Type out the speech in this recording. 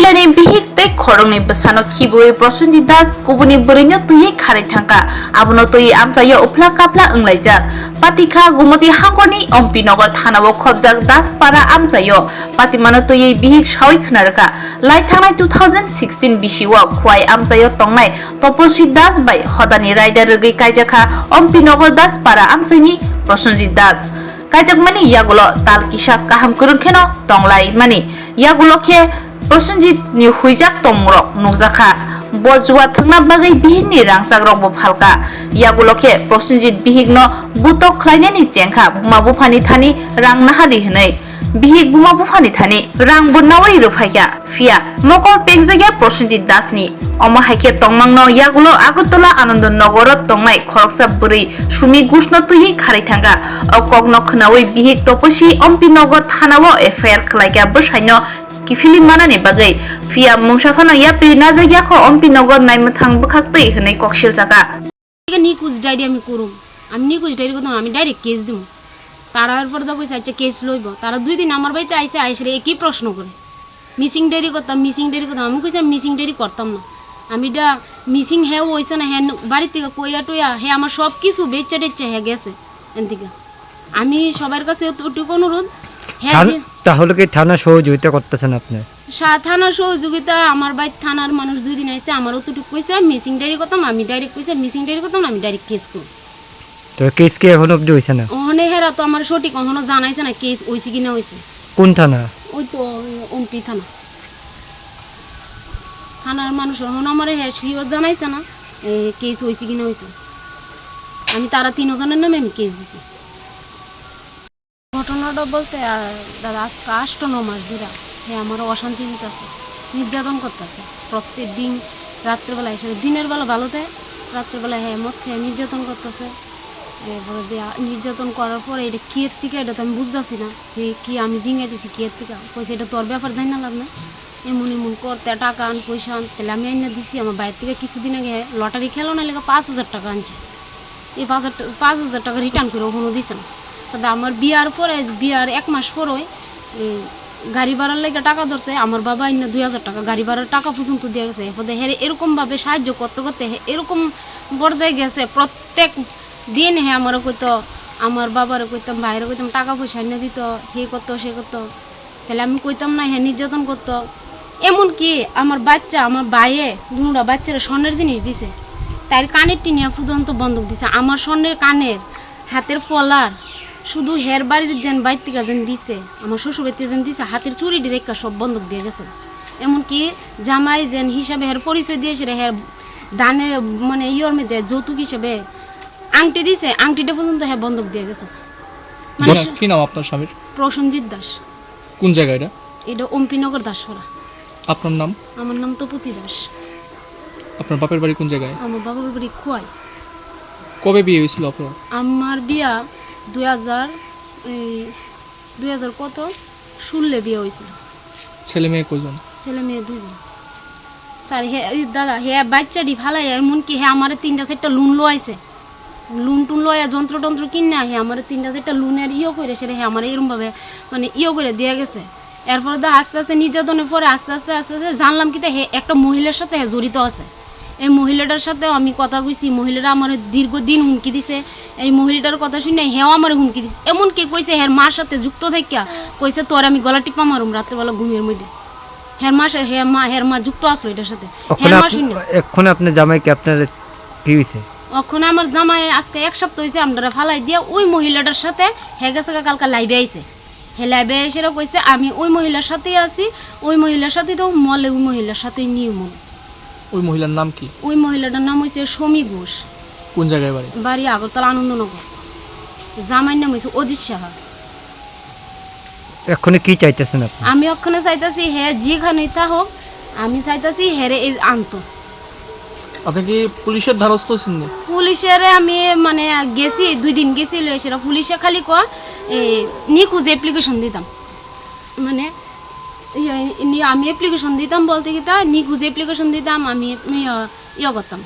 Kailani bihik te khorongni besano khibui Prosenjit Das kubuni berinyo tuhi khari thangka abono tui amchayo upla kapla unglaijak patikha gumoti hangorni ompinagar thanao khobjak Daspara amchayo patimano tui bihik sawi khunarka lai thangnai 2016 bisiwo khwai amchayo tongnai Toposit Das bai hodani rider rwgui kaijakha ompinagar Daspara amchaini Prosenjit Das kaijak mani yagulo tal kisa kaham kurungkheno tonglai mani yagulo khe Prosenjit ni huijak tomrok nukjakha bojua thangna bagai bihikni rangchakrok bo phalka yagulo khe Prosenjit bihikno butok khlainani chengkha buma bufani thani rang nahadi hinai bihik buma bufani thani rang bunawai rufaikya fia mokor pengjagya Prosenjit Das ni omo haike tongmangno yagulo Agartala Anandnagorot tongnai khoroksa buri sumi gushno tuhi khari thanga okokno khnawi bihik toposi ompinagar thanao FIR khlaikya bwsaino kifili manani bagai fia mungsafano yapri najagya kho ompinagar naimthang bukhaktui hinai koksil jaka নিকুজ diary আমি করুম আমি নিকুজ diary করতাম আমি direct case দিব তারা এরপর তো কইছে আচ্ছা কেস লইব তারা 2 দিন আমার বাড়িতে আইসে একই প্রশ্ন করে মিসিং ডায়েরি করতাম আমি কইছি মিসিং ডায়েরি করতাম না আমি এটা মিসিং হেও হইছে না হ্যাঁ বাড়ি থেকে কইয়া টইয়া হ্যাঁ আমার সব কিছু বেচা টেচা হ্যাঁ গেছে এনদিকে আমি সবার কাছে এতটুকু অনুরোধ হ্যাঁ তাহলে কি থানা সহযোগিতা করতেছেন আপনি থানার সহযোগিতা আমার বাইর থানার মানুষ 2 দিন আইছে আমার অতটুকু কইছে মিসিং ডায়েরি করতাম আমি ডাইরেক্ট কইছে মিসিং ডায়েরি করতাম আমি ডাইরেক্ট কেস করব তো কেস কি এখনো অবধি হইছে না ওখানে হেরা তো আমার সঠিক এখনো জানাইছে না কেস হইছে কি না হইছে কোন থানা ওই তো ওমপি থানা থানার মানুষ এখনো আমার শিওর জানাইছে না কেস হইছে কি না হইছে আমি তারা 3 জনের নামে আমি কেস দিছি ঘটনাটা বলতে দাদা আজকে 8-9 মাস ধরে হ্যাঁ আমার অশান্তি দিতেছে নির্যাতন করতেছে প্রত্যেক দিন রাত্রেবেলা এসে দিনের বেলা ভালো দেয় রাত্রেবেলা হ্যাঁ মদ খেয়ে নির্যাতন করতেছে এরপরে নির্যাতন করার পরে এটা কিয়ের থেকে এটা তো আমি বুঝতেছি না যে কি আমি জিঙ্গাই দিছি কিয়ের থেকে কইছে এটা তোর ব্যাপার জানি না লাগ না এমন করতে টাকা আন পয়সা আন তাহলে আমি আইনা দিছি আমার বাইরে থেকে কিছুদিন আগে লটারি খেলো না লেগে 5,000 টাকা আনছে এই 5,000 টাকা রিটার্ন করে ওখানে দিছে না তবে আমার বিয়ার 1 মাস পরে গাড়ি ভাড়ার লেগে টাকা ধরছে আমার বাবা আইনা 2,000 টাকা গাড়ি ভাড়ার টাকা পর্যন্ত দিয়ে গেছে এরপরে হ্যাঁ এরকমভাবে সাহায্য করতে করতে এরকম পর্যায়ে গেছে প্রত্যেক দিন হ্যাঁ আমারও কইতো আমার বাবারও কইতাম ভাইয়েরও কইতাম টাকা পয়সা এনে দিত হে করতো সে করতো তাহলে আমি কইতাম না হ্যাঁ নির্যাতন করতো এমনকি আমার বাচ্চা আমার ভাইয়ে দুটা বাচ্চারা স্বর্ণের জিনিস দিছে তাই কানের টিনিয়া পর্যন্ত বন্ধক দিছে আমার স্বর্ণের কানের হাতের ফলার শুধু হের বাড়ির যেন বাইর থেকে যেন দিছে আমার শ্বশুর বাড়িতে যেন দিছে হাতের চুরি ডিরেক্ট সব বন্ধক দিয়ে গেছে এমনকি জামাই যেন হিসাবে হের পরিচয় দিয়েছে হের দানে মানে ইয়র মধ্যে যৌতুক হিসেবে আংটি দিছে আংটিটা পর্যন্ত হ্যাঁ বন্ধক দিয়ে গেছে মানে কি নাম আপনার স্বামীর প্রসেনজিৎ দাস কোন জায়গা এটা ওমপিনগর দাসপাড়া আপনার নাম আমার নাম তপতি দাস আপনার বাপের বাড়ি কোন জায়গায় আমার বাবার বাড়ি খোয়াই কবে বিয়ে হয়েছিল আপনার আমার বিয়া 2000 কত 16 বিয়ে হয়েছিল ছেলে মেয়ে কয়জন ছেলে মেয়ে 2 জন স্যার হে দাদা হে বাচ্চাটি ফালাই এমনকি হে আমার 3-4টা লোন লইছে লোন টুন লয়া যন্ত্র কিনা হে আমার 3-4টা লোনের করে সেটা হে আমার এরকমভাবে মানে করে দিয়ে গেছে এরপরে দা আস্তে আস্তে নির্যাতনের পরে আস্তে আস্তে জানলাম কি হে একটা মহিলার সাথে জড়িত আছে এই মহিলাটার সাথে আমি কথা কইছি মহিলাটা আমার দীর্ঘদিন হুমকি দিছে এই মহিলাটার কথা শুনে হেও আমার হুমকি দিছে এমনকি কইছে হের মার সাথে যুক্ত থাকিয়া কইছে তোর আমি গলা টিপা মারুম রাত্রেবেলা ঘুমের মধ্যে হের মা যুক্ত আসলো এটার সাথে হের মা শুনে এখন আপনি জামাইকে আপনার কি হইছে এখন আমার জামাই আজকে 1 সপ্তাহ হইছে আমরা ফালাই দিয়া ওই মহিলাটার সাথে হে গেছে কালকে লাইভে আইছে হে লাইভে এসে কইছে আমি ওই মহিলার সাথেই আছি ওই মহিলার সাথেই তো মলে ওই মহিলার সাথেই নিয়ম ওই মহিলার নাম কি ওই মহিলাটার নাম হইছে সমী ঘোষ কোন জায়গায় বাড়ি আগরতলা আনন্দনগর জামাইর নাম হইছে অজিত সাহা এখন কি চাইতেছেন আপনি আমি ওখানে চাইতাছি হে যেখানেই তা হোক আমি চাইতাছি হেরে এই আনতো আপনি কি পুলিশের দ্বারস্থ হয়েছেন না পুলিশের আমি মানে গেছি 2 দিন গেছিল সেটা পুলিশে খালি কর নিকুজ অ্যাপ্লিকেশন দিতাম মানে আমি অ্যাপ্লিকেশন দিতাম বলতে কি তা নিকুজ অ্যাপ্লিকেশন দিতাম আমি করতাম